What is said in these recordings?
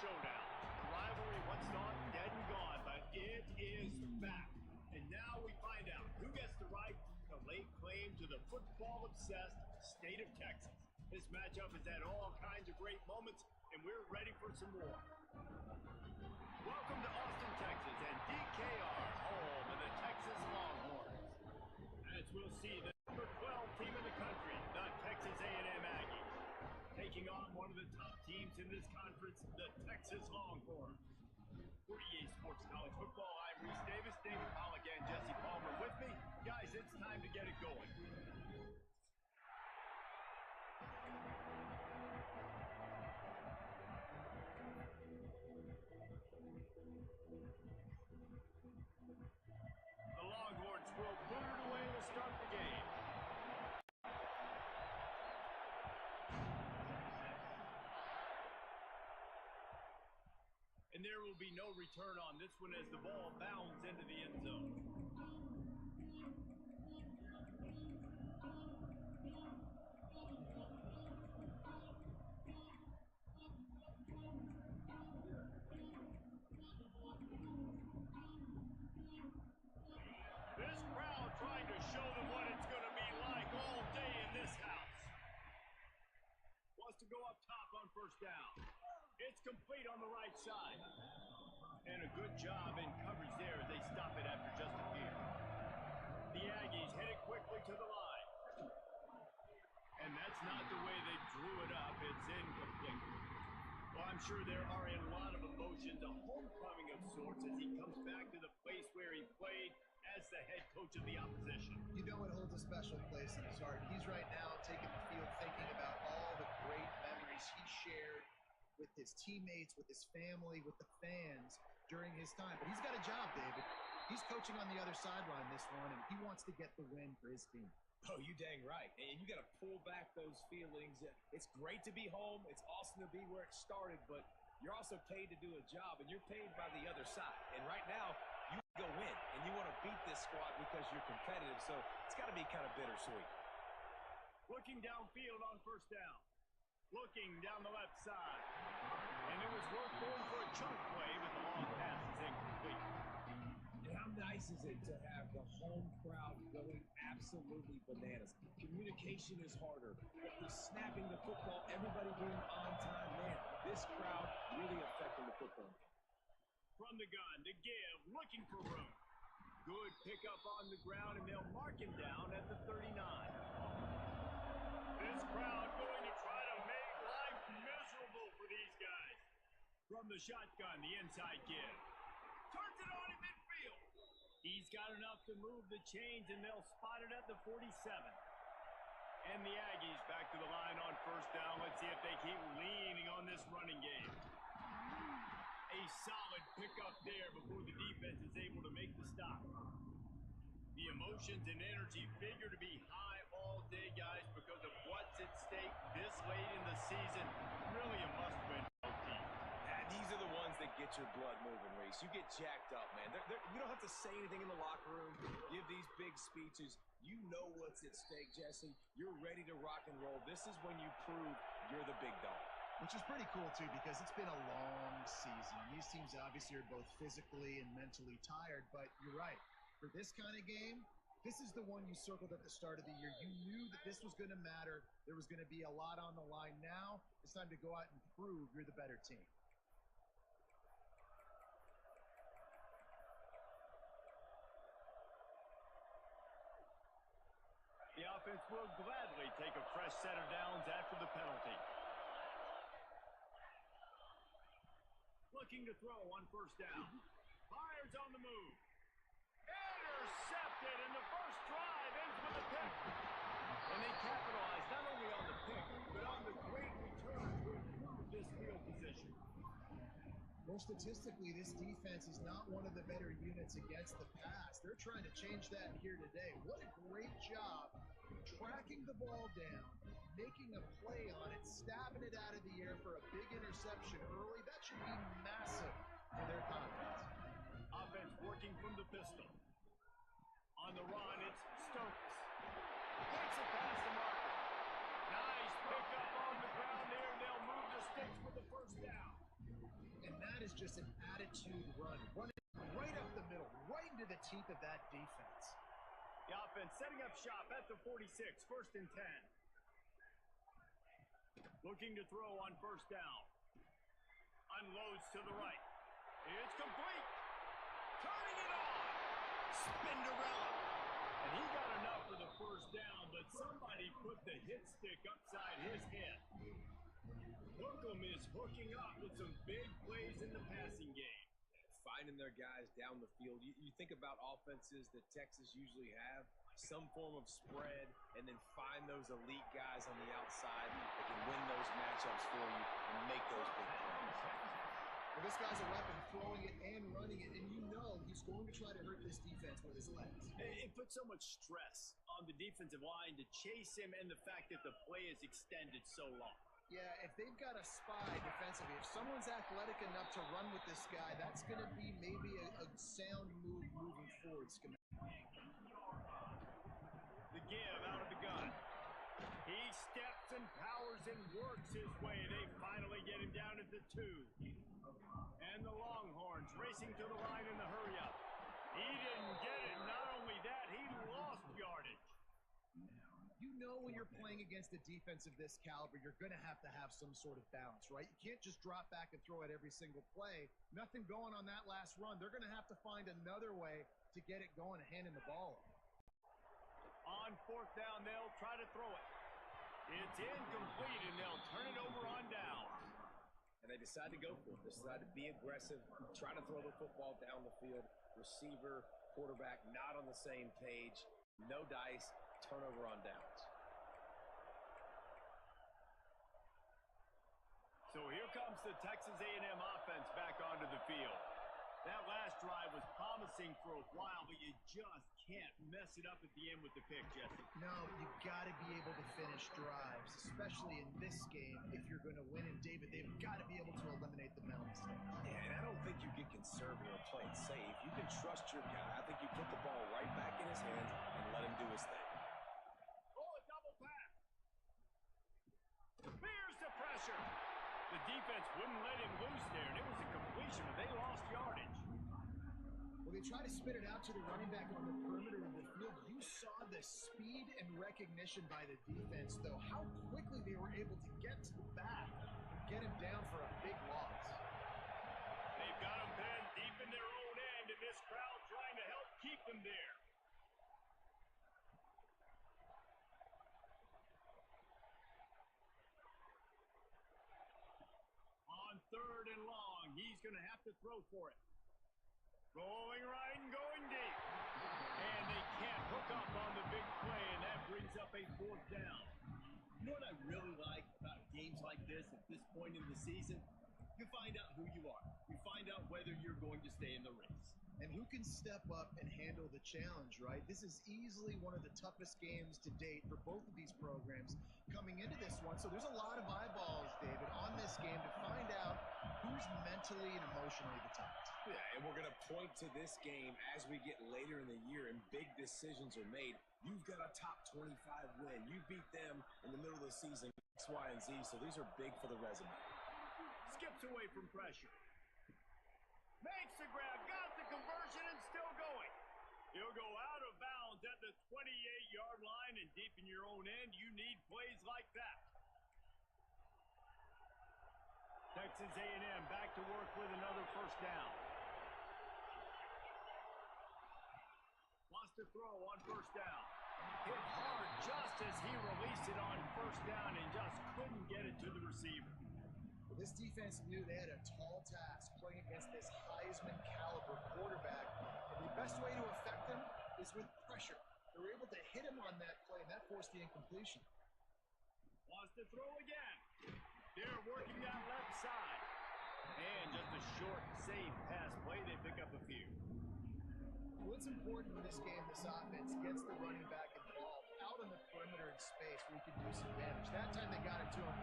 showdown. The rivalry once thought dead and gone, but it is back. And now we find out who gets the right to lay claim to the football-obsessed state of Texas. This matchup has had all kinds of great moments, and we're ready for some more. Welcome to Austin, Texas, and DKR, home of the Texas Longhorns. As we'll see, the number 12 team in the country, the Texas A&M Aggies, taking on one of the top teams in this conference, the Texas Longhorns. For EA Sports College Football, I'm Reese Davis, David Pollock, and Jesse Palmer with me. Guys, it's time to get it going. The Longhorns will put it away to start the game. And there will be no return on this one as the ball bounds into the end zone. This crowd trying to show them what it's going to be like all day in this house. Wants to go up top on first down. It's complete on the right side. And a good job in coverage there as they stop it after just a few. The Aggies hit it quickly to the line. And that's not the way they drew it up. It's incomplete. Well, I'm sure there are a lot of emotions, a homecoming of sorts as he comes back to the place where he played as the head coach of the opposition. You know it holds a special place in his heart. He's right now taking the field thinking about all the great memories he shared with his teammates, with his family, with the fans during his time. But he's got a job, David. He's coaching on the other sideline this one, and he wants to get the win for his team. Oh, you dang right. And you got to pull back those feelings. It's great to be home. It's awesome to be where it started, but you're also paid to do a job, and you're paid by the other side. And right now, you go win, and you want to beat this squad because you're competitive, so it's got to be kind of bittersweet. Looking downfield on first down. Looking down the left side. And it was worth going for a chunk play, but the long pass is incomplete. And how nice is it to have the home crowd going absolutely bananas? Communication is harder. The snapping the football, everybody being on time, man, this crowd really affecting the football game. From the gun to give, looking for room. Good pickup on the ground, and they'll mark him down at the 39. This crowd going to try to make life miserable for these guys. From the shotgun, the inside give. Turns it on in midfield. He's got enough to move the chains, and they'll spot it at the 47. And the Aggies back to the line on first down. Let's see if they keep leaning on this running game. A solid pickup there before the defense is able to make the stop. The emotions and energy figure to be high all day, guys, because of what's at stake this late in the season. Really a must-win for both teams. And these are the ones that get your blood moving, Reese. You get jacked up, man. You don't have to say anything in the locker room, give these big speeches. You know what's at stake, Jesse. You're ready to rock and roll. This is when you prove you're the big dog. Which is pretty cool, too, because it's been a long season. These teams obviously are both physically and mentally tired, but you're right. For this kind of game, this is the one you circled at the start of the year. You knew that this was going to matter. There was going to be a lot on the line. Now it's time to go out and prove you're the better team. The offense will gladly take a fresh set of downs after the penalty. Looking to throw on first down. Fires on the move. Intercepted, and the first drive ends with a pick. And they capitalize not only on the pick, but on the great return to improve this field position. Well, statistically, this defense is not one of the better units against the pass. They're trying to change that here today. What a great job tracking the ball down, making a play on it, stabbing it out of the air for a big interception early. That should be massive for their confidence. Offense working from the pistol. On the run, it's Stokes. Takes it past the marker. Nice pickup on the ground there, and they'll move the sticks with the first down. That is just an attitude run. Running right up the middle, right into the teeth of that defense. The offense setting up shop at the 46, 1st and 10. Looking to throw on 1st down. Unloads to the right. It's complete. Turning it on. Spinderella. And he got enough for the 1st down, but somebody put the hit stick upside his head. Hookem is hooking up with some big plays in the passing game. Finding their guys down the field. You think about offenses that Texas usually have, some form of spread, and then find those elite guys on the outside that can win those matchups for you and make those big plays. Well, this guy's a weapon, throwing it and running it, and you know he's going to try to hurt this defense with his legs. It puts so much stress on the defensive line to chase him and the fact that the play is extended so long. Yeah, if they've got a spy defensively, if someone's athletic enough to run with this guy, that's going to be maybe a sound move moving forward. The give out of the gun. He steps and powers and works his way. They finally get him down at the 2. And the Longhorns racing to the line in the hurry-up. He didn't get it. Not only that, he lost yardage. You know when you're playing against a defense of this caliber, you're going to have some sort of balance, right? You can't just drop back and throw it every single play. Nothing going on that last run. They're going to have to find another way to get it going and handing the ball off. On 4th down, they'll try to throw it. It's incomplete, and they'll turn it over on down. And they decide to go for it. They decide to be aggressive, try to throw the football down the field. Receiver, quarterback, not on the same page. No dice. Turnover on downs. So here comes the Texas A&M offense back onto the field. That last drive was promising for a while, but you just can't mess it up at the end with the pick, Jesse. No, you've got to be able to finish drives, especially in this game. If you're going to win, and David, they've got to be able to eliminate the mental mistakes. Yeah, and I don't think you get conservative or play it safe. You can trust your guy. I think you put the ball right back in his hands and let him do his thing. Pressure. The defense wouldn't let him loose there, and it was a completion, but they lost yardage. Well, they try to spit it out to the running back on the perimeter of the field. You saw the speed and recognition by the defense, though, how quickly they were able to get to the back and get him down for a big loss. They've got him pinned deep in their own end, and this crowd trying to help keep them there. On 3rd and long, he's going to have to throw for it. Going right and going deep. And they can't hook up on the big play, and that brings up a 4th down. You know what I really like about games like this at this point in the season? You find out who you are. You find out whether you're going to stay in the race. And who can step up and handle the challenge, right? This is easily one of the toughest games to date for both of these programs coming into this one. So there's a lot of eyeballs, David, on this game to find out who's mentally and emotionally the toughest. Yeah, and we're going to point to this game as we get later in the year and big decisions are made. You've got a top 25 win. You beat them in the middle of the season, X, Y, and Z, so these are big for the resume. Skips away from pressure. Makes the grab, got the conversion, and still going. He'll go out of bounds at the 28-yard line, and deep in your own end, you need plays like that. Texas A&M back to work with another 1st down. Wants to throw on 1st down. Hit hard just as he released it on 1st down and just couldn't get it to the receiver. Well, this defense knew they had a tall task playing against this Heisman caliber quarterback. And the best way to affect him is with pressure. They were able to hit him on that play, and that forced the incompletion. Wants to throw again. They're working that left side. And just a short, safe pass play. They pick up a few. What's important in this game, this offense gets the running back involved out on the perimeter in space where he can do some damage. That time they got it to him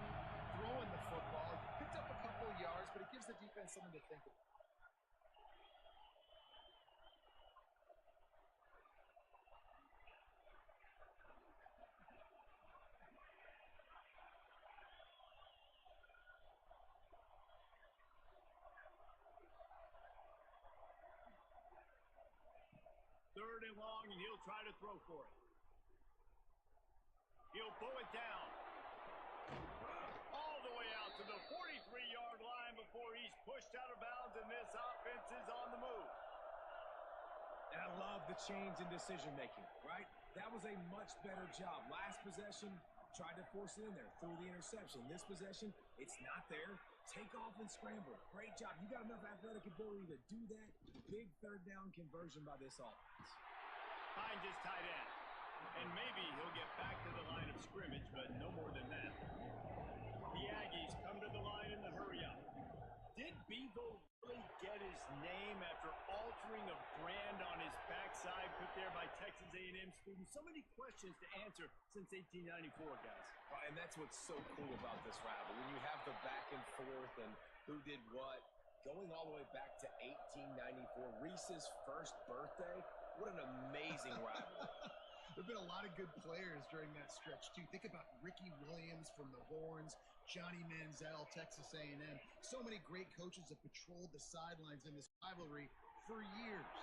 throwing the football. He picked up a couple of yards, but it gives the defense something to think about. long, and he'll try to throw for it. He'll pull it down. All the way out to the 43-yard line before he's pushed out of bounds, and this offense is on the move. And I love the change in decision-making, right? That was a much better job. Last possession, tried to force it in there, threw the interception. This possession, it's not there. Take off and scramble. Great job. You got enough athletic ability to do that. Big third down conversion by this offense. Finds his tight end. And maybe he'll get back to the line of scrimmage, but no more than that. The Aggies come to the line in the hurry-up. Did Bevo really get his name after altering a brand on his backside put there by Texas A&M students? So many questions to answer since 1894, guys. And that's what's so cool about this rivalry. When you have the back and forth and who did what, going all the way back to 1894, Reese's first birthday, what an amazing rivalry. There have been a lot of good players during that stretch, too. Think about Ricky Williams from the Horns, Johnny Manziel, Texas A&M. So many great coaches have patrolled the sidelines in this rivalry for years.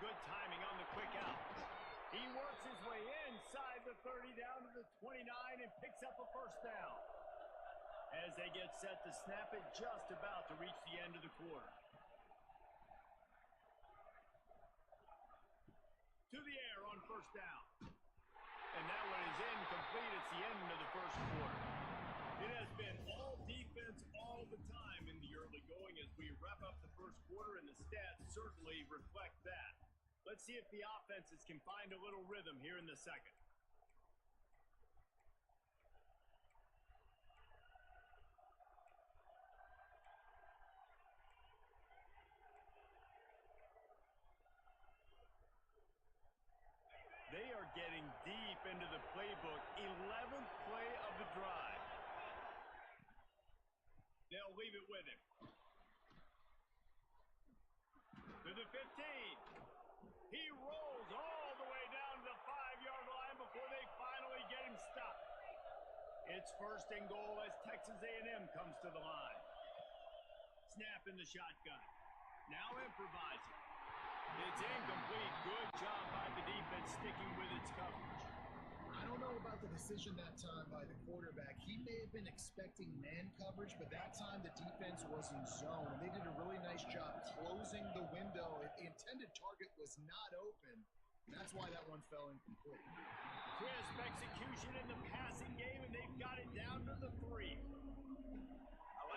Good timing on the quick out. He works his way inside the 30 down to the 29 and picks up a first down. As they get set to snap it, just about to reach the end of the quarter. To the air on first down. And that one is incomplete. It's the end of the first quarter. It has been all defense all the time in the early going as we wrap up the first quarter, and the stats certainly reflect that. Let's see if the offenses can find a little rhythm here in the second. They are getting deep into the playbook. 11th play of the drive. They'll leave it with him. To the 15. He rolls all the way down to the 5-yard line before they finally get him stopped. It's first and goal as Texas A&M comes to the line. Snap in the shotgun. Now improvising. It's incomplete. Good job by the defense sticking with its coverage. I don't know about the decision that time by the quarterback. He may have been expecting man coverage, but that time the defense was in zone. They did a really nice job closing the window. The intended target was not open. That's why that one fell incomplete. Crisp execution in the passing game, and they've got it down to the 3.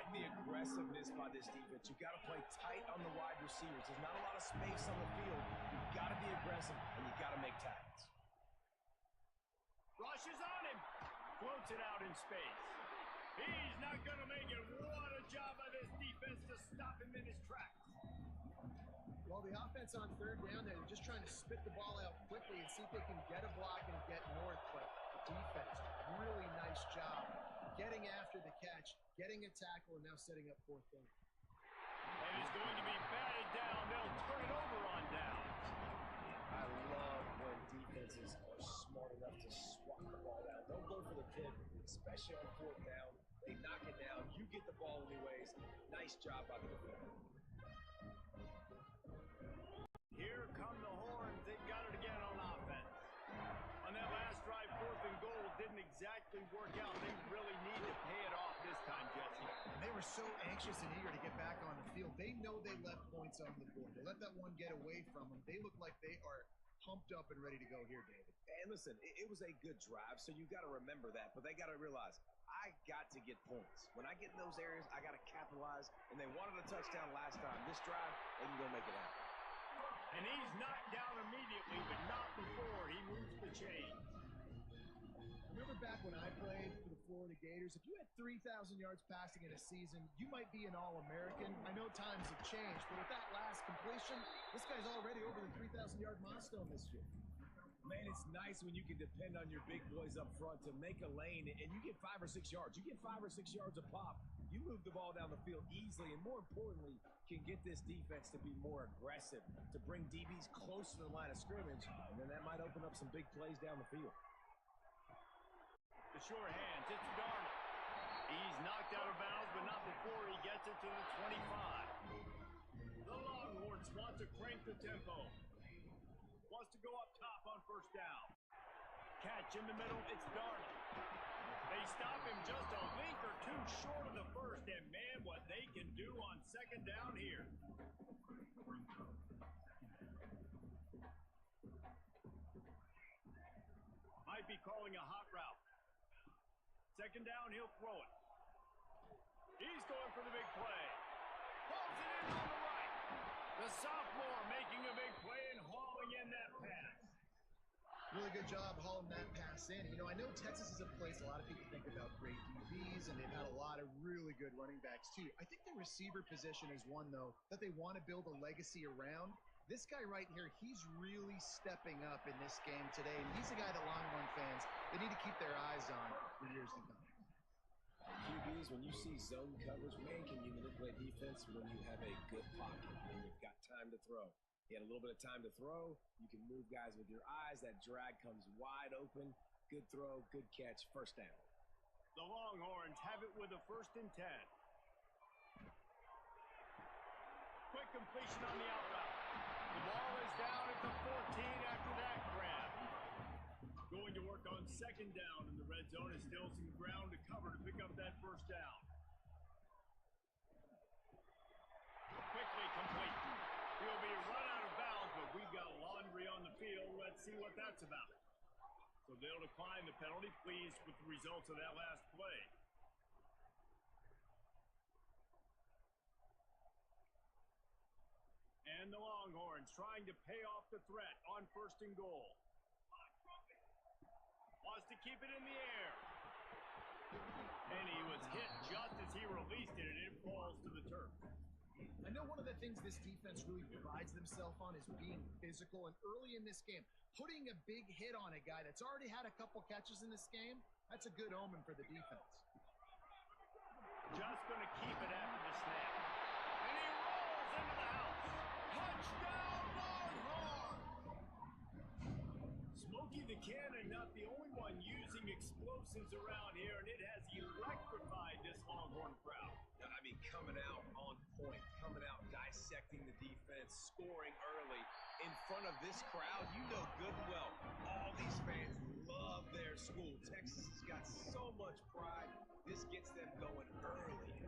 The aggressiveness by this defense. You've got to play tight on the wide receivers. There's not a lot of space on the field. You've got to be aggressive, and you've got to make tackles. Rushes on him. Floats it out in space. He's not going to make it. What a job by this defense to stop him in his tracks. Well, the offense on third down, they're just trying to spit the ball out quickly and see if they can get a block and get north. But the defense, really nice job getting after the catch, getting a tackle, and now setting up fourth down. And it's going to be batted down. They'll turn it over on down. I love when defenses are smart enough to swat the ball down. Don't go for the pick, especially on fourth down. They knock it down. You get the ball anyways. Nice job by the defender. Here come the Horns. They've got it again on offense. On that last drive, 4th and goal didn't exactly work out. They really need to pay it off this time, Jesse. And they were so anxious and eager to get back on the field. They know they left points on the board. They let that one get away from them. They look like they are pumped up and ready to go here, David. And listen, it was a good drive, so you got to remember that. But they got to realize, I got to get points. When I get in those areas, I got to capitalize. And they wanted a touchdown last time. This drive, they can go make it happen. And he's knocked down immediately, but not before he moves the chains. Remember back when I played for the Florida Gators, if you had 3,000 yards passing in a season, you might be an All-American. I know times have changed, but with that last completion, this guy's already over the 3,000-yard milestone this year. Man, it's nice when you can depend on your big boys up front to make a lane, and you get 5 or 6 yards. You get 5 or 6 yards a pop. You move the ball down the field easily, and more importantly, can get this defense to be more aggressive, to bring DBs close to the line of scrimmage, and then that might open up some big plays down the field. The sure hands, it's Darnold. He's knocked out of bounds, but not before he gets it to the 25. The Longhorns want to crank the tempo. Plus wants to go up top on first down. Catch in the middle, it's Darnold. They stop him just a length or two short of the first, and man, what they can do on second down here. Might be calling a hot route. Second down, he'll throw it. He's going for the big play. Pulls it in on the right. The sophomore making a big play and hauling in that pass. Really good job hauling that pass in. You know, I know Texas is a place a lot of people think about great DBs, and they've had a lot of really good running backs too. I think the receiver position is one, though, that they want to build a legacy around. This guy right here, he's really stepping up in this game today, and he's a guy that Longhorn fans, they need to keep their eyes on for years to come. QBs, when you see zone coverage, man, can you manipulate defense when you have a good pocket and you've got time to throw? You had a little bit of time to throw. You can move guys with your eyes. That drag comes wide open. Good throw, good catch, first down. The Longhorns have it with a 1st and 10. Quick completion on the out route. The ball is down at the 14 after that grab. Going to work on second down in the red zone is still some ground to cover to pick up that first down. Quickly complete. He'll be run out of bounds, but we've got laundry on the field. Let's see what that's about. So they'll decline the penalty. Pleased with the results of that last play. And the Longhorns trying to pay off the threat on 1st and goal. Wants to keep it in the air. And he was hit just as he released it, and it falls to the turf. I know one of the things this defense really prides themselves on is being physical, and early in this game, putting a big hit on a guy that's already had a couple catches in this game, that's a good omen for the defense. Just going to keep it after the snap. And he rolls into the house. Touchdown, Longhorn! Smokey the Cannon, not the only one using explosives around here, and it has electrified this Longhorn crowd. I mean, coming out on point, coming out dissecting the defense, scoring early in front of this crowd. You know good and well, all these fans love their school. Texas has got so much pride. This gets them going early.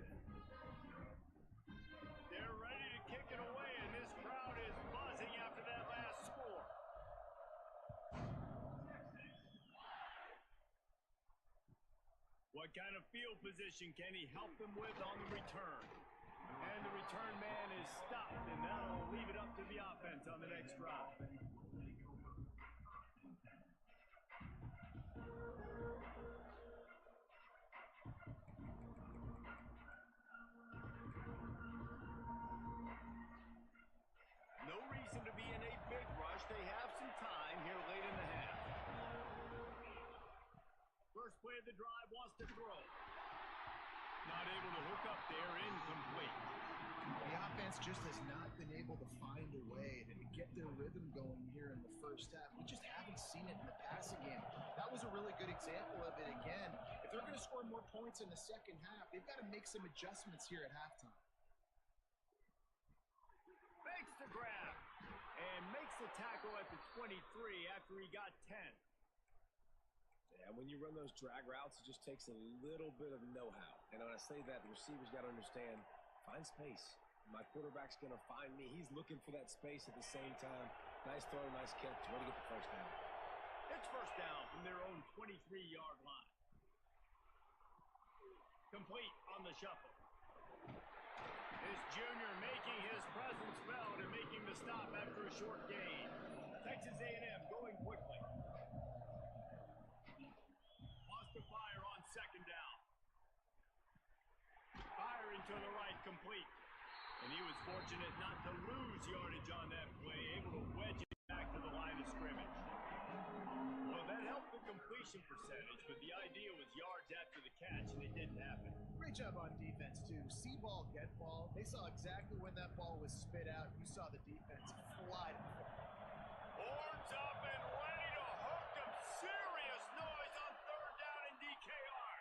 They're ready to kick it away, and this crowd is buzzing after that last score. What kind of field position can he help them with on the return? And the return man is stopped, and that'll leave it up to the offense on the next drive. No reason to be in a big rush. They have some time here late in the half. First play of the drive, wants to throw. Not able to hook up there, incomplete. The offense just has not been able to find a way to get their rhythm going here in the first half. We just haven't seen it in the passing game. That was a really good example of it again. If they're going to score more points in the second half, they've got to make some adjustments here at halftime. Makes the grab and makes the tackle at the 23 after he got 10. Yeah, when you run those drag routes, it just takes a little bit of know-how. And when I say that, the receivers got to understand, find space. My quarterback's going to find me. He's looking for that space at the same time. Nice throw, nice catch. Way to get the first down. It's first down from their own 23-yard line. Complete on the shuffle. This junior making his presence felt and making the stop after a short gain. Texas A&M going quickly. Wants to fire on second down. Firing to the right, complete. And he was fortunate not to lose yardage on that play, able to wedge it back to the line of scrimmage. Well, that helped the completion percentage, but the idea was yards after the catch, and it didn't happen. Great job on defense, too. See ball, get ball. They saw exactly when that ball was spit out. You saw the defense fly to the football. Horns up and ready to hook them. Serious noise on third down in DKR.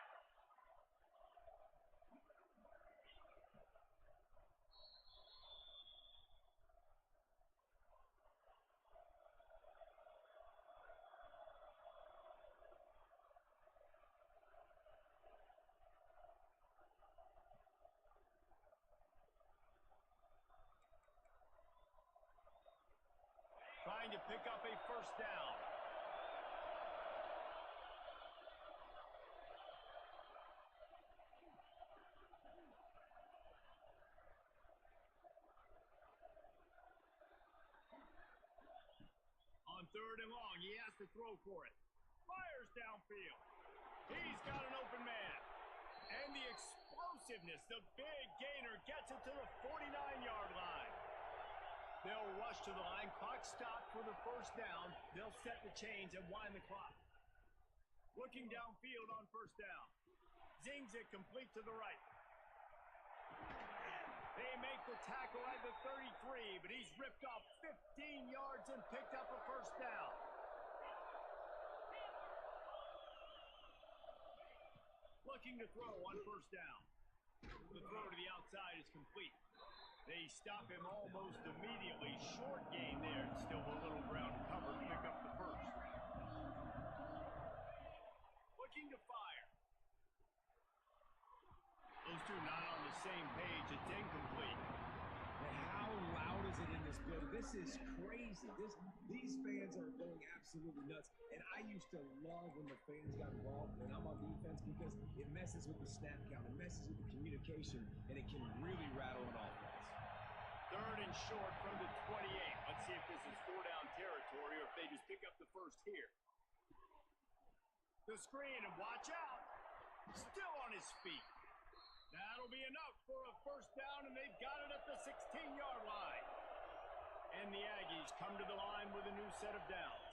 pick up a first down. On third and long, he has to throw for it. Fires downfield. He's got an open man. And the explosiveness, the big gainer gets it to the 49-yard line. They'll rush to the line. Clock stopped for the first down. They'll set the chains and wind the clock. Looking downfield on first down. Zings it complete to the right. They make the tackle at the 33, but he's ripped off 15 yards and picked up a first down. Looking to throw on first down. The throw to the outside is complete. They stop him almost immediately. Short gain there. Still a little ground cover. Pick up the first. Looking to fire. Those two not on the same page. It's incomplete. And how loud is it in this building? This is crazy. These fans are going absolutely nuts. And I used to love when the fans got involved when I'm on defense because it messes with the snap count. It messes with the communication, and it can really rattle an offense. Third and short from the 28. Let's see if this is four-down territory or if they just pick up the first here. The screen, and watch out. Still on his feet. That'll be enough for a first down, and they've got it at the 16-yard line. And the Aggies come to the line with a new set of downs.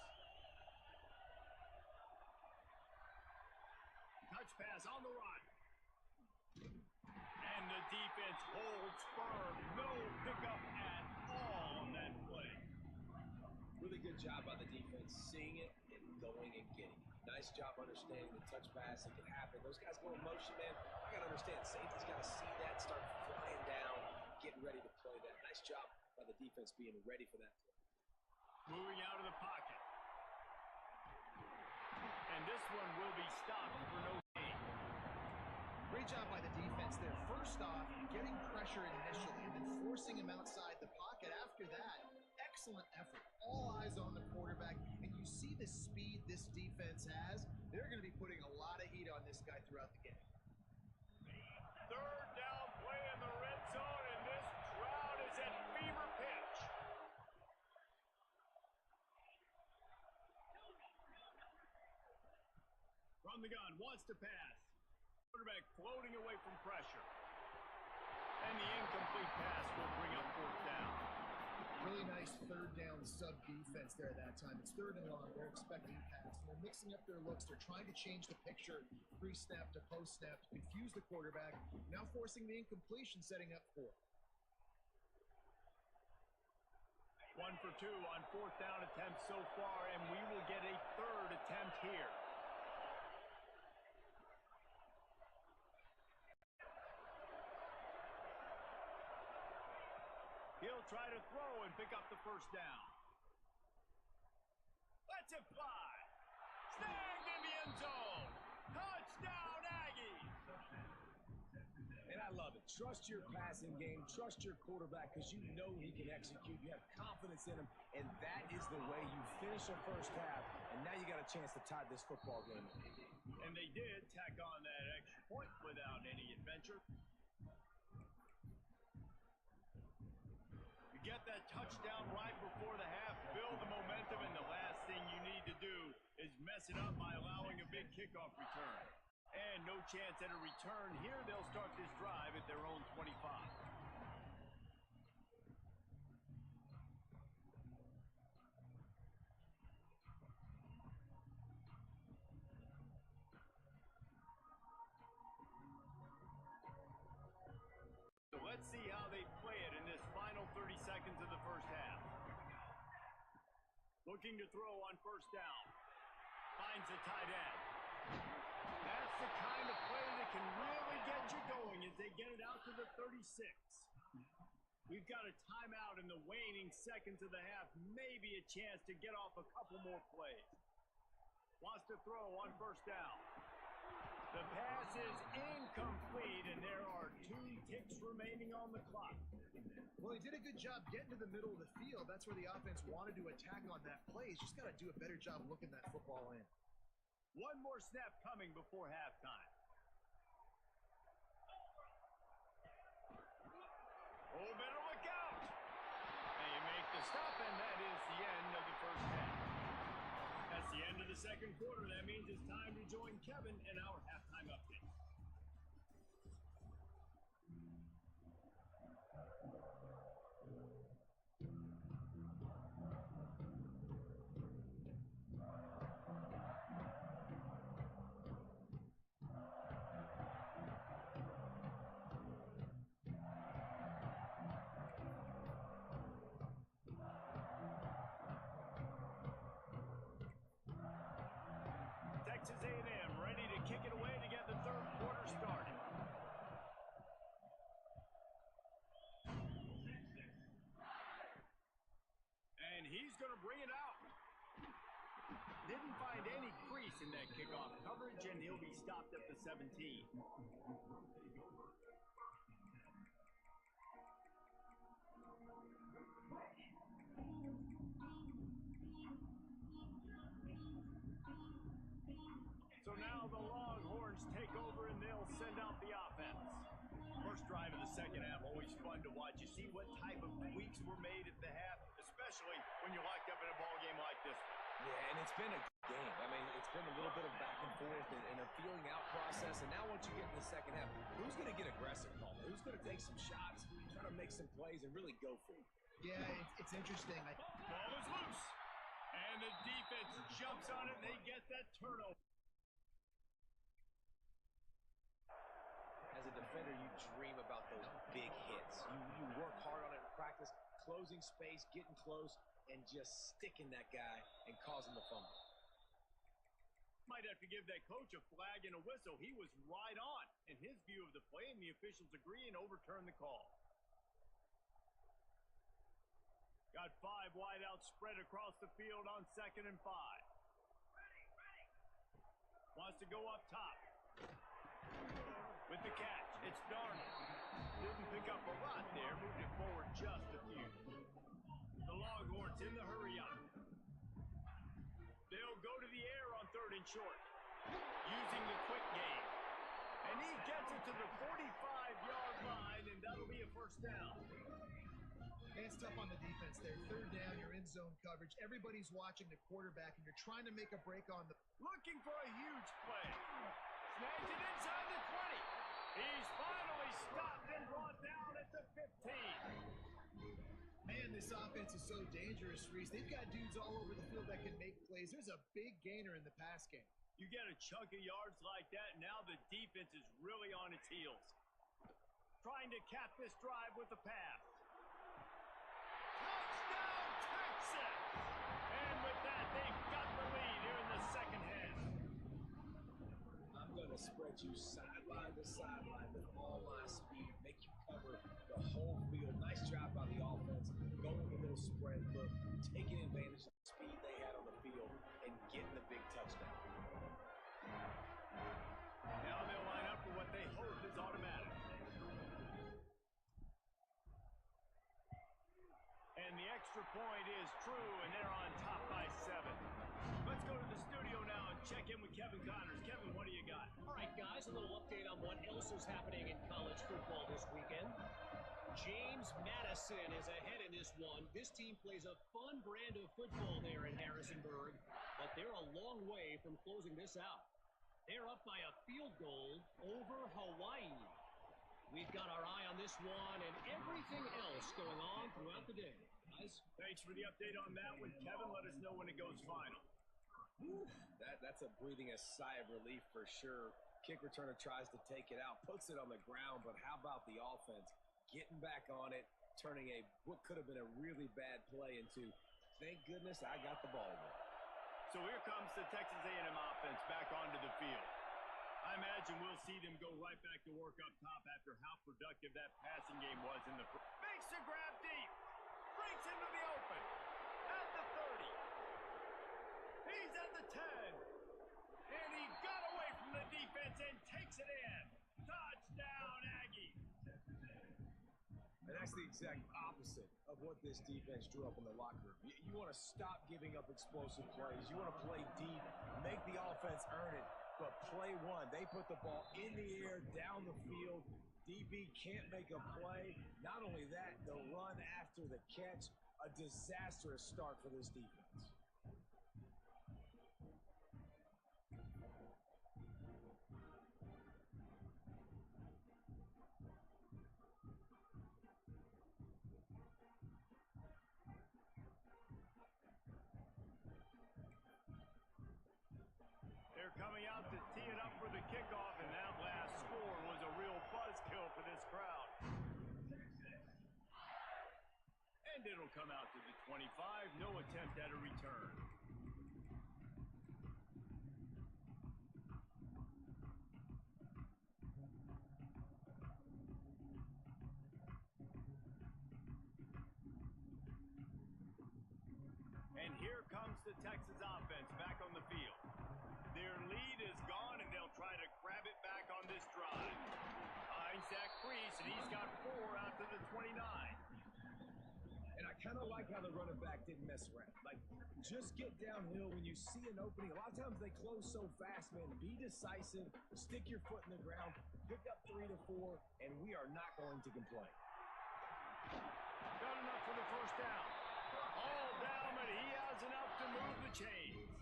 Touch pass on the run. And the defense holds firm. No pickup at all on that play. Really good job by the defense, seeing it and going and getting it. Nice job understanding the touch pass. It can happen. Those guys go in motion, man. I got to understand. Safety's got to see that, start flying down, getting ready to play that. Nice job by the defense being ready for that play. Moving out of the pocket. And this one will be stopped for no gain. Great job by the defense there. First off, getting pressure initially and then forcing him outside the pocket. After that, excellent effort. All eyes on the quarterback. And you see the speed this defense has. They're going to be putting a lot of heat on this guy throughout the game. Third down play in the red zone, and this crowd is at fever pitch. From the gun, wants to pass. Quarterback floating away from pressure. And the incomplete pass will bring up fourth down. Really nice third down sub defense there that time. It's third and long. They're expecting pass. They're mixing up their looks. They're trying to change the picture pre-snap to post-snap to confuse the quarterback. Now forcing the incompletion, setting up fourth. 1 for 2 on fourth down attempts so far, and we will get a third attempt here. He'll try to throw and pick up the first down. Let's it fly. Snagged in the end zone. Touchdown, Aggies. And I love it. Trust your passing game. Trust your quarterback because you know he can execute. You have confidence in him, and that is the way you finish a first half, and now you got a chance to tie this football game. And they did tack on that extra point without any adventure. Get that touchdown right before the half, build the momentum, and the last thing you need to do is mess it up by allowing a big kickoff return. And no chance at a return here. They'll start this drive at their own 25. So let's see how they play it in this final 30 seconds of the first half. Looking to throw on first down. Finds a tight end. That's the kind of play that can really get you going as they get it out to the 36. We've got a timeout in the waning seconds of the half. Maybe a chance to get off a couple more plays. Wants to throw on first down. The pass is incomplete, and there are 2 ticks remaining on the clock. Well, he did a good job getting to the middle of the field. That's where the offense wanted to attack on that play. He's just got to do a better job looking that football in. One more snap coming before halftime. Oh, better look out. And you make the stop, and that is the end of the first half. That's the end of the second quarter. That means it's time to join Kevin in our halftime update. Texas A&M ready to kick it away to get the third quarter started. And he's going to bring it out. Didn't find any crease in that kickoff coverage, and he'll be stopped at the 17. So now the Longhorns take over, and they'll send out the offense. First drive of the second half, always fun to watch. You see what type of tweaks were made at the half, especially when you're locked up in a ball game like this. Yeah, and it's been a game. I mean, it's been a little bit of back and forth and a feeling out process. And now once you get in the second half, who's going to get aggressive, Paul? Who's going to take some shots, try to make some plays, and really go for it? Yeah, it's interesting. Ball is loose. And the defense jumps on it, and they get that turnover. As a defender, you dream about those big hits. You work hard on it in practice, closing space, getting close, and just sticking that guy and causing the fumble. Might have to give that coach a flag and a whistle. He was right on in his view of the play, and the officials agree and overturn the call. Got 5 wideouts spread across the field on 2nd and 5. Wants to go up top. With the catch, it's Darnold. Didn't pick up a lot there, moved it forward just a few. The Longhorns in the hurry up. They'll go to the air on 3rd and short, using the quick game. And he gets it to the 45-yard line, and that'll be a first down. It's tough on the defense there. 3rd down, you're in zone coverage. Everybody's watching the quarterback, and you're trying to make a break on the... Looking for a huge play. Snags it inside the 20. He's finally stopped and brought down at the 15. Man, this offense is so dangerous, Reese. They've got dudes all over the field that can make plays. There's a big gainer in the pass game. You get a chunk of yards like that, now the defense is really on its heels. Trying to cap this drive with a pass. Touchdown, Texas! And with that, they've got the lead here in the second half. I'm going to spread you sideline to sideline with all my speed, make you cover the whole field. Nice job by the offense, going with a little spread look, taking advantage of the speed they had on the field, and getting the big touchdown. Now they'll line up for what they hope is automatic. And the extra point is true, and they're on top by 7. Let's go to the studio now and check in with Kevin Connors. Kevin, what do you got? All right, guys, a little update on what else is happening in college football this weekend. James Madison is ahead in this one. This team plays a fun brand of football there in Harrisonburg, but they're a long way from closing this out. They're up by a field goal over Hawaii. We've got our eye on this one and everything else going on throughout the day. Guys, thanks for the update on that one, Kevin. Let us know when it goes final. That's a breathing a sigh of relief for sure. Kick returner tries to take it out, puts it on the ground, but how about the offense getting back on it, turning what could have been a really bad play into, thank goodness I got the ball there. So here comes the Texas A&M offense back onto the field. I imagine we'll see them go right back to work up top after how productive that passing game was in the first. Makes the grab deep. Breaks into the open. At the 30. He's at the 10. And he got away from the defense Runs and takes it in. Touchdown, Aggies. And that's the exact opposite of what this defense drew up in the locker room. You want to stop giving up explosive plays. You want to play deep, make the offense earn it. But play one, they put the ball in the air, down the field. DB can't make a play. Not only that, the run after the catch, a disastrous start for this defense. They're coming out to tee it up for the kickoff, and that last score was a real buzzkill for this crowd. And it'll come out to the 25. No attempt at a return. And here comes the Texas offense back on the field. Their lead is gone, and they'll try to grab it back on this drive. Finds Zach Priest, and he's got 4 out to the 29. And I kind of like how the running back didn't mess around. Like, just get downhill when you see an opening. A lot of times they close so fast, man. Be decisive, stick your foot in the ground, pick up 3 to 4, and we are not going to complain. Got enough for the first down. All down, but he has enough to move the chains.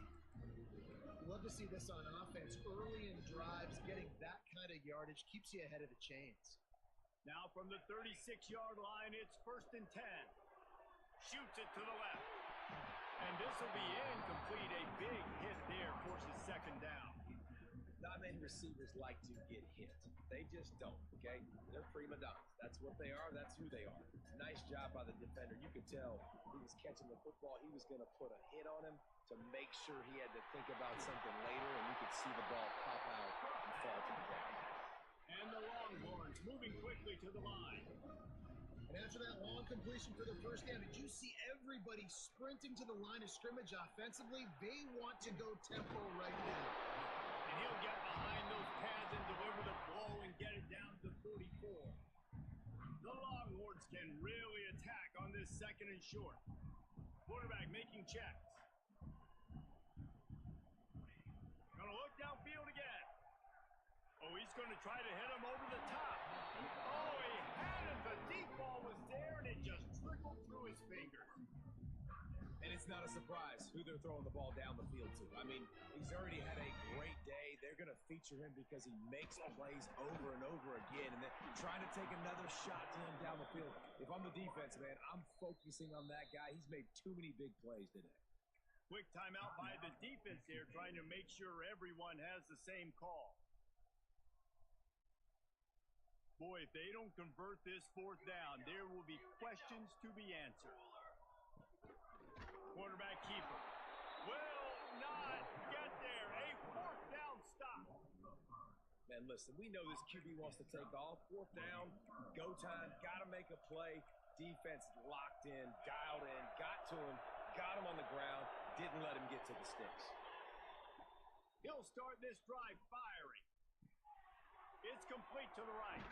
Love to see this on offense. Early in drives, getting that kind of yardage keeps you ahead of the chains. Now from the 36-yard line, it's 1st and 10. Shoots it to the left. And this will be incomplete. A big hit there forces 2nd down. Not many receivers like to get hit. They just don't, okay? They're prima donnas. That's what they are. That's who they are. Nice job by the defender. You could tell he was catching the football. He was going to put a hit on him to make sure he had to think about something later, and you could see the ball pop out and fall to the ground. And the Longhorns moving quickly to the line. And after that long completion for the first down, did you see everybody sprinting to the line of scrimmage offensively? They want to go tempo right now. And he'll get behind those pads and deliver the blow and get it down to 44. The Longhorns can really attack on this 2nd and short. Quarterback making checks. Gonna look downfield again. Oh, he's gonna try to hit him over the top. Oh, he had it. The deep ball was there, and it just trickled through his fingers. And it's not a surprise who they're throwing the ball down the field to. I mean, he's already had a great day. They're going to feature him because he makes plays over and over again, and then trying to take another shot to him down the field. If I'm the defense, man, I'm focusing on that guy. He's made too many big plays today. Quick timeout by the defense here, trying to make sure everyone has the same call. Boy, if they don't convert this 4th down, there will be questions to be answered. Quarterback keeper will not get there. A 4th down stop. Man, listen, we know this QB wants to take off. 4th down, go time, got to make a play. Defense locked in, dialed in, got to him, got him on the ground, didn't let him get to the sticks. He'll start this drive firing. It's complete to the right.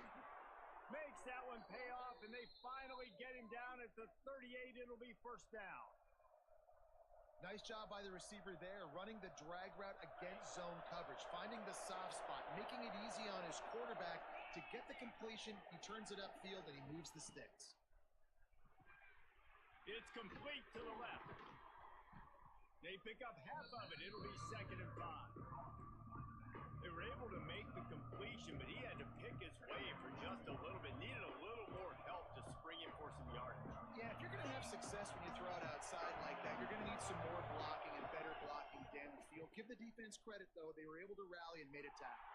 Makes that one pay off, and they finally get him down at the 38. It'll be 1st down. Nice job by the receiver there, running the drag route against zone coverage, finding the soft spot, making it easy on his quarterback to get the completion. He turns it upfield, and he moves the sticks. It's complete to the left. They pick up half of it. It'll be 2nd and 5. They were able to make the completion, but he had to pick his way for just a little bit. Needed a little more help to spring in for some yardage. Yeah, if you're going to have success when you throw it outside like that, you're going to need some more blocking and better blocking down the field. Give the defense credit, though. They were able to rally and made a tackle.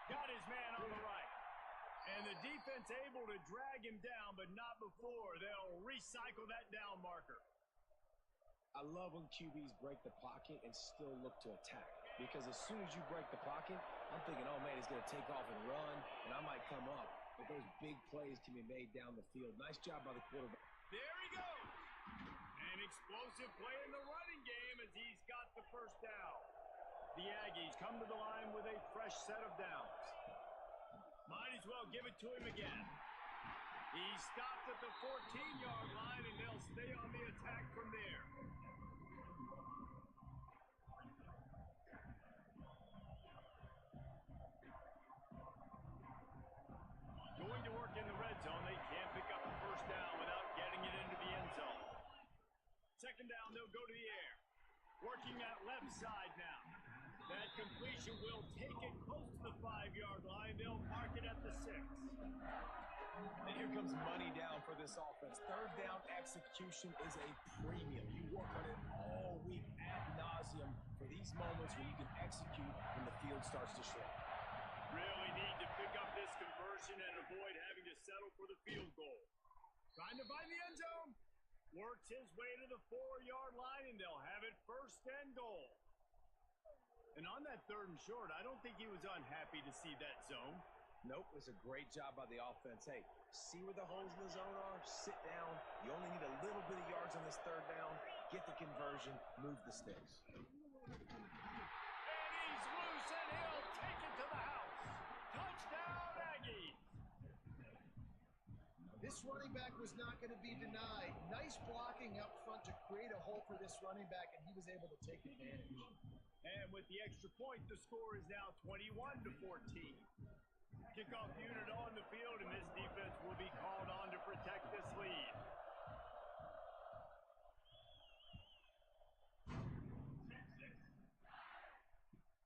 Got his man on the right. And the defense able to drag him down, but not before. They'll recycle that down marker. I love when QBs break the pocket and still look to attack. Because as soon as you break the pocket, I'm thinking, oh, man, he's going to take off and run, and I might come up. But those big plays can be made down the field. Nice job by the quarterback. There he goes. An explosive play in the running game as he's got the 1st down. The Aggies come to the line with a fresh set of downs. Might as well give it to him again. He stopped at the 14-yard line, and they'll stay on the attack from there. Going to work in the red zone. They can't pick up a first down without getting it into the end zone. Second down, they'll go to the air. Working at left side now. That completion will take it close to the 5-yard line. They'll mark it at the 6. And here comes money down for this offense. Third down execution is a premium. You work on it all week ad nauseum for these moments where you can execute when the field starts to shrink. Really need to pick up this conversion and avoid having to settle for the field goal. Trying to find the end zone. Works his way to the 4-yard line, and they'll have it first and goal. And on that 3rd and short, I don't think he was unhappy to see that zone. Nope, it was a great job by the offense. Hey, see where the holes in the zone are, sit down. You only need a little bit of yards on this 3rd down. Get the conversion, move the sticks. And he's loose, and he'll take it to the house. Touchdown, Aggies. This running back was not going to be denied. Nice blocking up front to create a hole for this running back, and he was able to take advantage. And with the extra point, the score is now 21-14. Kickoff unit on the field, and this defense will be called on to protect this lead.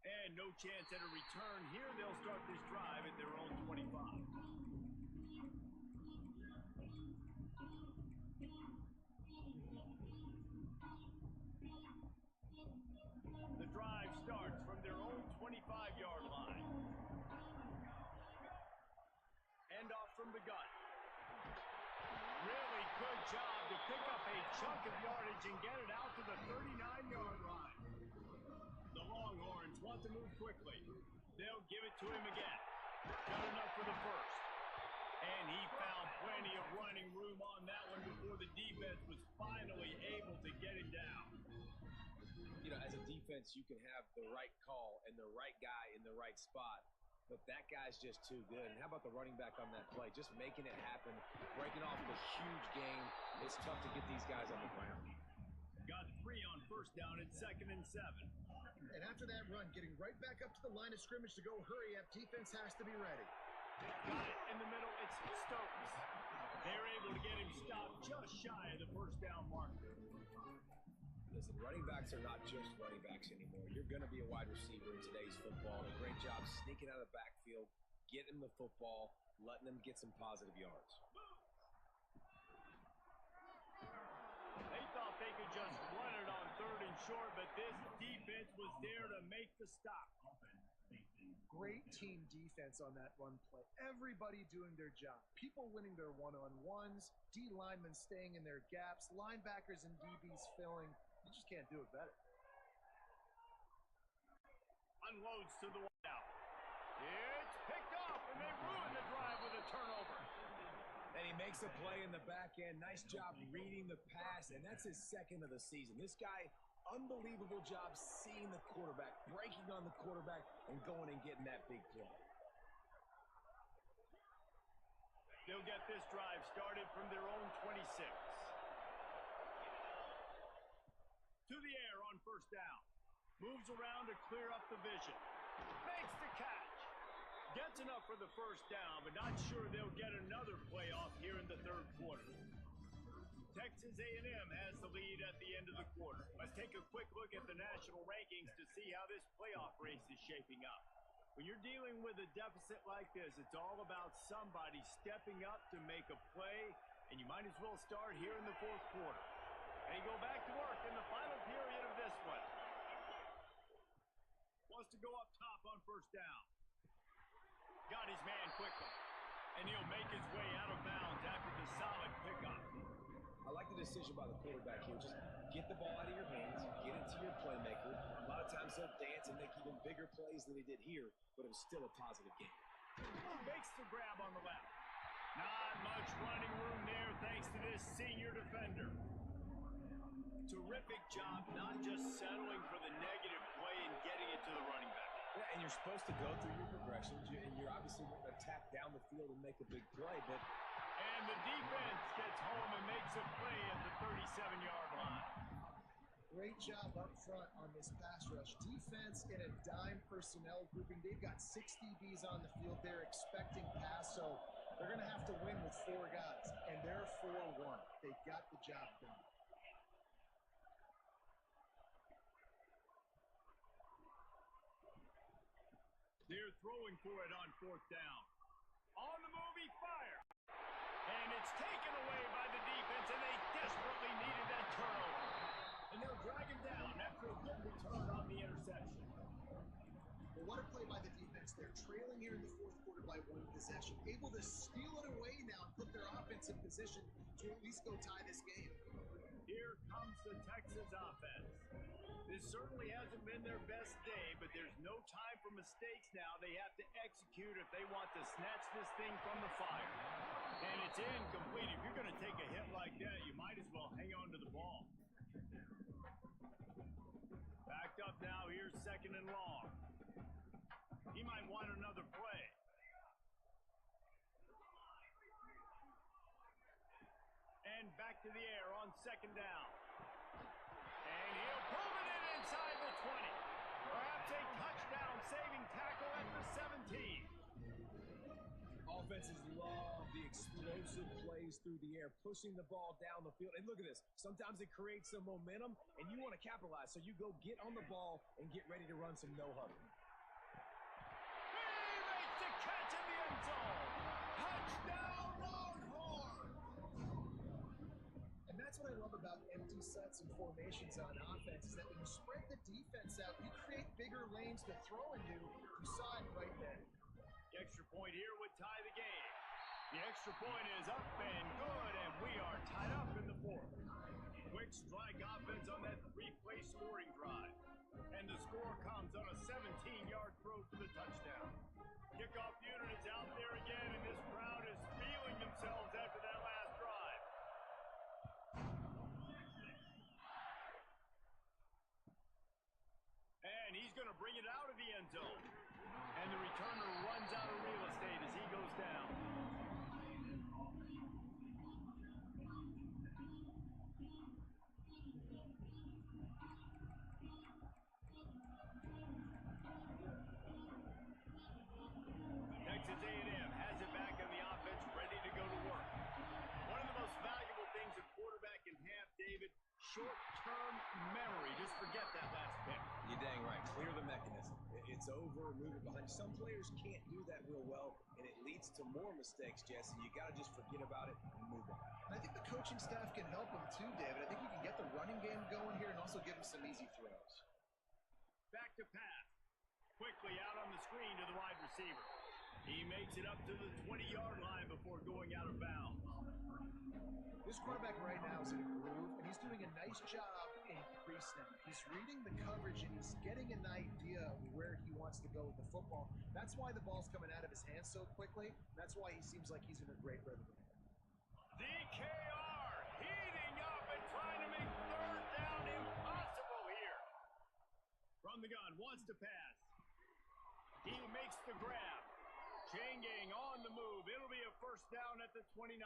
And no chance at a return here. They'll start this drive at their own 25. The drive starts from their own 25-yard line. End off from the gun. Really good job to pick up a chunk of yardage and get it out to the 39-yard line. The Longhorns want to move quickly. They'll give it to him again. Got enough for the first. And he found plenty of running room on that one before the defense was finally able to get him down. You know, as a defense, you can have the right call and the right guy in the right spot, but that guy's just too good. And how about the running back on that play? Just making it happen, breaking off a huge game. It's tough to get these guys on the ground. Got 3 on first down at 2nd and 7. And after that run, getting right back up to the line of scrimmage to go hurry up, defense has to be ready. Got it in the middle. It's Stokes. They're able to get him stopped just shy of the first down marker. Listen, running backs are not just running backs anymore. You're going to be a wide receiver in today's football. A great job sneaking out of the backfield, getting the football, letting them get some positive yards. They thought they could just run it on 3rd and short, but this defense was there to make the stop. Great team defense on that run play. Everybody doing their job. People winning their one-on-ones, D linemen staying in their gaps, linebackers and DBs filling. You just can't do it better. Unloads to the one out. It's picked up, and they ruin the drive with a turnover. And he makes a play in the back end. Nice job reading the pass, and that's his 2nd of the season. This guy, unbelievable job seeing the quarterback, breaking on the quarterback, and going and getting that big play. They'll get this drive started from their own 26. To the air on first down. Moves around to clear up the vision. Makes the catch. Gets enough for the first down, but not sure they'll get another playoff here in the 3rd quarter. Texas A&M has the lead at the end of the quarter. Let's take a quick look at the national rankings to see how this playoff race is shaping up. When you're dealing with a deficit like this, it's all about somebody stepping up to make a play, and you might as well start here in the 4th quarter. And go back to work in the final period of this one. Wants to go up top on first down. Got his man quickly. And he'll make his way out of bounds after the solid pickup. I like the decision by the quarterback here. Just get the ball out of your hands, get it to your playmaker. A lot of times he'll dance and make even bigger plays than he did here, but it was still a positive game. Makes the grab on the left. Not much running room there thanks to this senior defender. Terrific job not just settling for the negative play and getting it to the running back. Yeah, and you're supposed to go through your progressions, and you're obviously going to attack down the field and make a big play, but... And the defense gets home and makes a play at the 37-yard line. Great job up front on this pass rush. Defense in a dime personnel grouping. They've got 6 DBs on the field. They're expecting pass, so they're going to have to win with 4 guys, and they're 4-1. They got the job done. They're throwing for it on 4th down. On the move, he fires. And it's taken away by the defense, and they desperately needed that turnover. And they'll drag him down after a good return on the interception. Well, what a play by the defense. They're trailing here in the 4th quarter by 1 possession. Able to steal it away now and put their offense in position to at least go tie this game. Here comes the Texas offense. This certainly hasn't been their best day, but there's no time for mistakes now. They have to execute if they want to snatch this thing from the fire. And it's incomplete. If you're going to take a hit like that, you might as well hang on to the ball. Backed up now. Here's 2nd and long. He might want another play. And back to the air on 2nd down. And he'll pull it in inside the 20. Perhaps a touchdown-saving tackle at the 17. Offenses love the explosive plays through the air, pushing the ball down the field. And look at this. Sometimes it creates some momentum, and you want to capitalize. So you go get on the ball and get ready to run some no-huddle. He makes the catch in the end zone. Touchdown, Longhorn! And that's what I love about empty sets and formations on offense, is that when you spread the defense out, you create bigger lanes to throw into. You saw it right there. The extra point here would tie the game. The extra point is up and good, and we are tied up in the 4th. Quick strike offense on that 3-play scoring drive. And the score comes on a 17-yard throw to the touchdown. Kickoff unit is out there again, and this crowd is feeling themselves after that last drive. And he's going to bring it out of the end zone. And the returner runs out of real estate as he goes down. Texas A&M has it back on the offense, ready to go to work. One of the most valuable things a quarterback can have, David, short-term memory. Just forget that last pick. You're dang right. Clear the mechanism. It's over, move it behind. Some players can't do that real well, and it leads to more mistakes, Jesse. You got to just forget about it and move on. And I think the coaching staff can help him too, David. I think you can get the running game going here and also give him some easy throws. Back to pass. Quickly out on the screen to the wide receiver. He makes it up to the 20-yard line before going out of bounds. This quarterback right now is in a groove, and he's doing a nice job in pre-snap. He's reading the coverage, and he's getting an idea of where he wants to go with the football. That's why the ball's coming out of his hands so quickly. That's why he seems like he's in a great rhythm. DKR heating up and trying to make 3rd down impossible here. From the gun, wants to pass. He makes the grab. Chain gang on the move. It'll be a 1st down at the 29.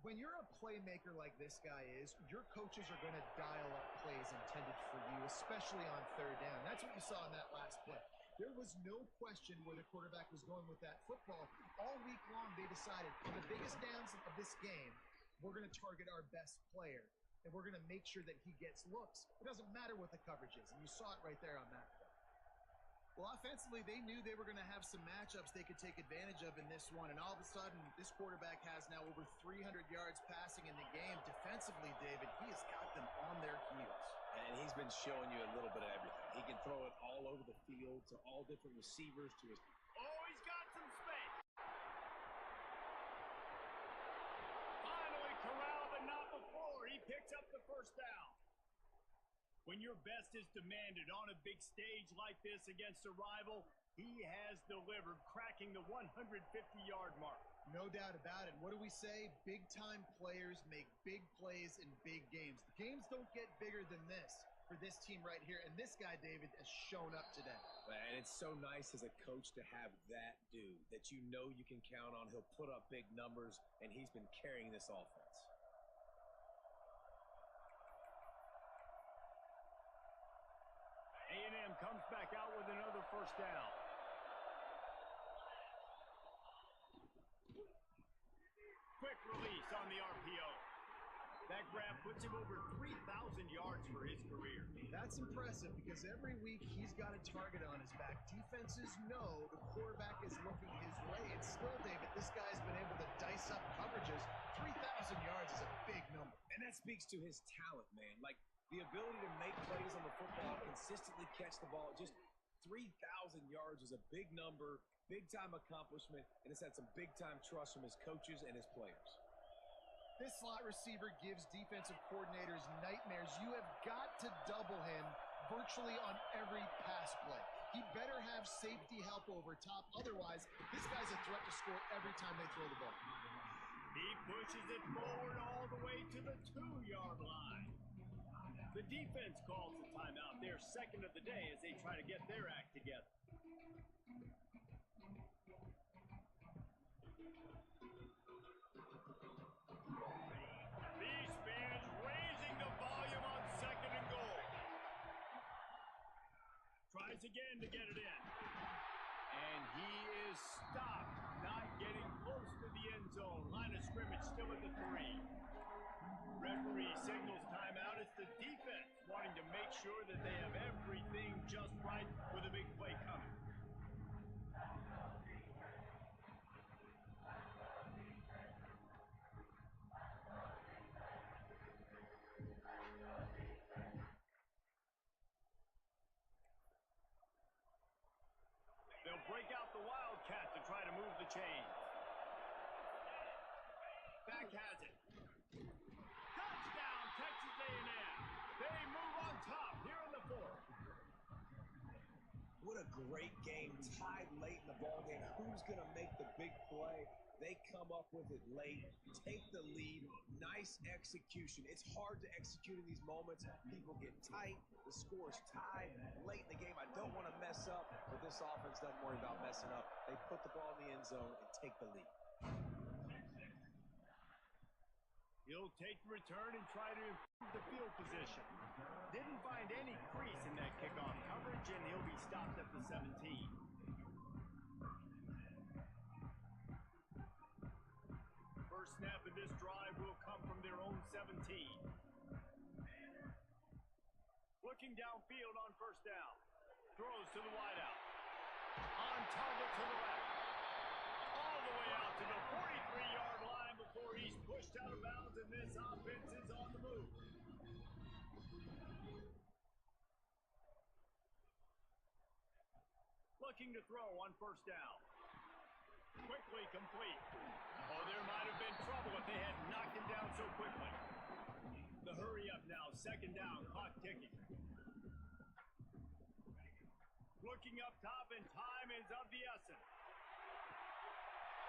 When you're a playmaker like this guy is, your coaches are going to dial up plays intended for you, especially on 3rd down. That's what you saw in that last play. There was no question where the quarterback was going with that football. All week long, they decided, on the biggest downs of this game, we're going to target our best player, and we're going to make sure that he gets looks. It doesn't matter what the coverage is, and you saw it right there on that play. Well, offensively, they knew they were going to have some matchups they could take advantage of in this one, and all of a sudden, this quarterback has now over 300 yards passing in the game. Defensively, David, he has got them on their heels. And he's been showing you a little bit of everything. He can throw it all over the field to all different receivers, to his... Oh, he's got some space. Finally corralled, but not before. He picks up the 1st down. When your best is demanded on a big stage like this against a rival, he has delivered, cracking the 150-yard mark. No doubt about it. What do we say? Big-time players make big plays in big games. The games don't get bigger than this. for this team right here. And this guy, David, has shown up today. And it's so nice as a coach to have that dude that you know you can count on. He'll put up big numbers, and he's been carrying this offense. A&M comes back out with another first down. Quick release on the RPO. That grab puts him over 3,000 yards for his career. That's impressive because every week he's got a target on his back. Defenses know the quarterback is looking his way. And still, David, this guy's been able to dice up coverages. 3,000 yards is a big number. And that speaks to his talent, man. Like, the ability to make plays on the football, consistently catch the ball. Just 3,000 yards is a big number, big-time accomplishment, and it's had some big-time trust from his coaches and his players. This slot receiver gives defensive coordinators nightmares. You have got to double him virtually on every pass play. He better have safety help over top. Otherwise, this guy's a threat to score every time they throw the ball. He pushes it forward all the way to the 2-yard line. The defense calls a timeout, their second of the day, as they try to get their act together. These fans raising the volume on second and goal. Tries again to get it in. And he is stopped, not getting close to the end zone. Line of scrimmage still at the 3. Referee signals timeout. It's the defense wanting to make sure that they have everything just right with a big play coming. They'll break out the Wildcat to try to move the chains. Back has it. Touchdown, Texas A&M. They move on top here in the 4th. What a great game, tied late in the ballgame. Who's going to make the big play? They come up with it late, take the lead, nice execution. It's hard to execute in these moments. People get tight, the score's tied late in the game. I don't want to mess up, but this offense doesn't worry about messing up. They put the ball in the end zone and take the lead. He'll take the return and try to improve the field position. Didn't find any crease in that kickoff coverage, and he'll be stopped at the 17. First snap of this drive will come from their own 17. Looking downfield on first down. Throws to the wideout. On target to the left. All the way out to the 43-yard line before he's pushed out of bounds, and this offense is on the move. Looking to throw on first down. Quickly complete. Oh, there might have been trouble if they had knocked him down so quickly. The hurry up now, second down, clock ticking. Looking up top, and time is of the essence.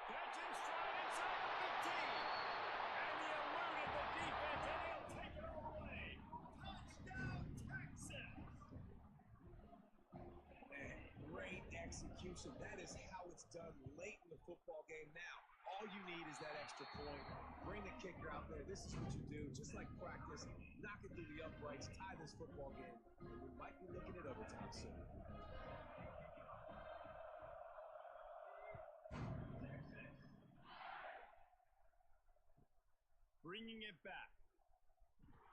Catching stride inside the 15. And he eluded the defense, and he'll take it all the way. Touchdown, Texas! Man, great execution. That is how it's done late in the football game. Now, all you need is that extra point. Bring the kicker out there. This is what you do. Just like practice, knock it through the uprights, tie this football game, and we might be looking at overtime soon. Bringing it back.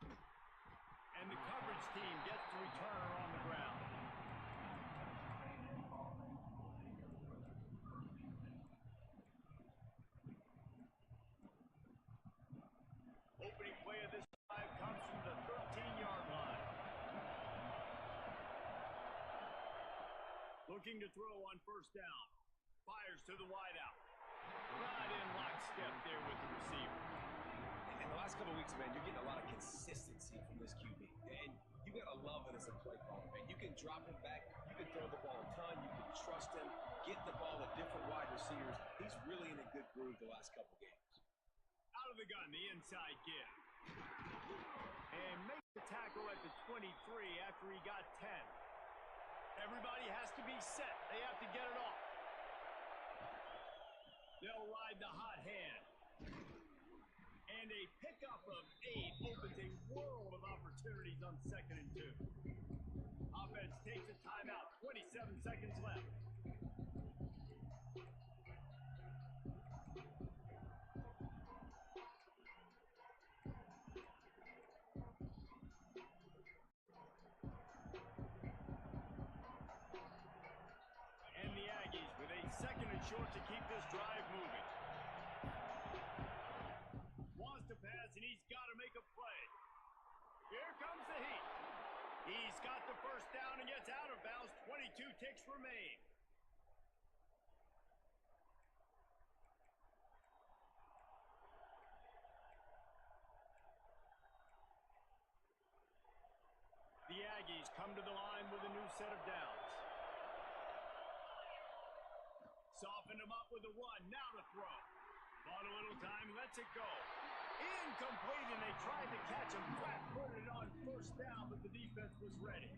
And the coverage team gets the returner on the ground. Opening play of this drive comes from the 13-yard line. Looking to throw on first down. Fires to the wideout. Right in lockstep there with the receiver. In the last couple of weeks, man, you're getting a lot of consistency from this QB. And you got to love it as a play caller, man. You can drop him back. You can throw the ball a ton. You can trust him. Get the ball to different wide receivers. He's really in a good groove the last couple games. Out of the gun, the inside give. And make the tackle at the 22 3 after he got 10. Everybody has to be set. They have to get it off. They'll ride the hot hand. And a pickup of 8 opens a world of opportunities on 2nd and 2. Offense takes a timeout. 27 seconds left. And the Aggies with a 2nd and short to keep this drive moving. Wants to pass, and he's got to make a play. Here comes the heat. He's got the first down and gets out of bounds. 22 ticks remain. The Aggies come to the line with a new set of downs. Soften him up with a run. Now to throw. Bought a little time, lets it go. Incomplete, and they tried to catch him flat-footed on first down, but the defense was ready.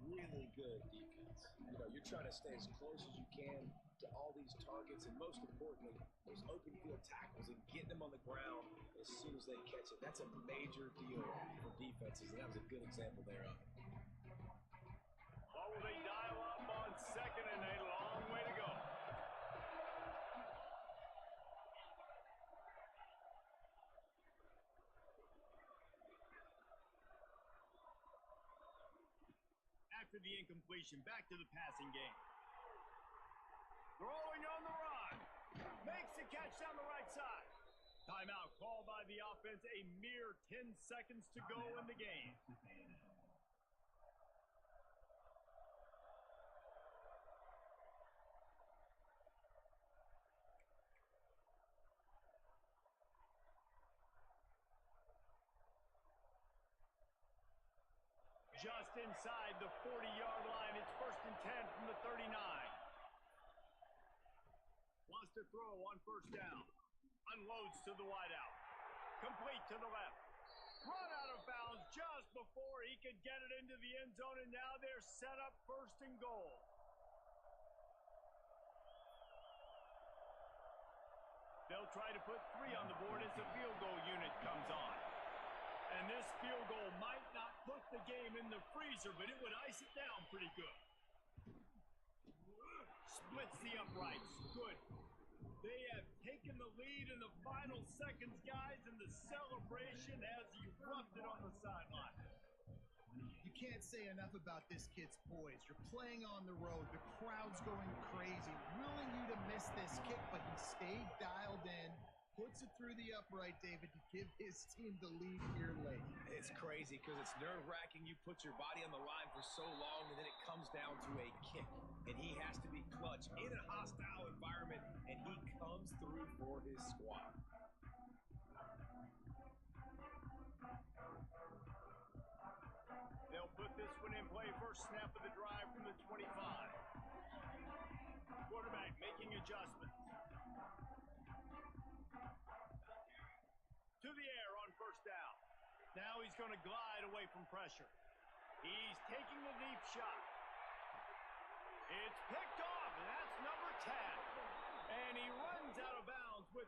Really good defense. You know, you're trying to stay as close as you can to all these targets, and most importantly, those open field tackles and getting them on the ground as soon as they catch it. That's a major deal for defenses, and that was a good example there of it. What will they dial up on 2nd and a long way to go? After the incompletion, back to the passing game. Throwing on the run. Makes the catch down the right side. Timeout called by the offense. A mere 10 seconds to go in the game. Just inside the 40-yard line. It's 1st and 10 from the 39. Wants to throw on first down. Unloads to the wideout. Complete to the left. Run out of bounds just before he could get it into the end zone, and now they're set up 1st and goal. They'll try to put 3 on the board as the field goal unit comes on. And this field goal might not put the game in the freezer, but it would ice it down pretty good. Splits the uprights. Good. They have taken the lead in the final seconds, guys, and the celebration has erupted on the sideline. You can't say enough about this kid's poise. You're playing on the road. The crowd's going crazy, willing you to miss this kick, but he stayed dialed in. Puts it through the upright, David, to give his team the lead here late. It's crazy because it's nerve-wracking. You put your body on the line for so long, and then it comes down to a kick. And he has to be clutch in a hostile environment, and he comes through for his squad. They'll put this one in play. First snap of the drive from the 25. Quarterback making adjustments. To the air on first down. Now he's going to glide away from pressure. He's taking the deep shot. It's picked off, and that's number 10. And he runs out of bounds with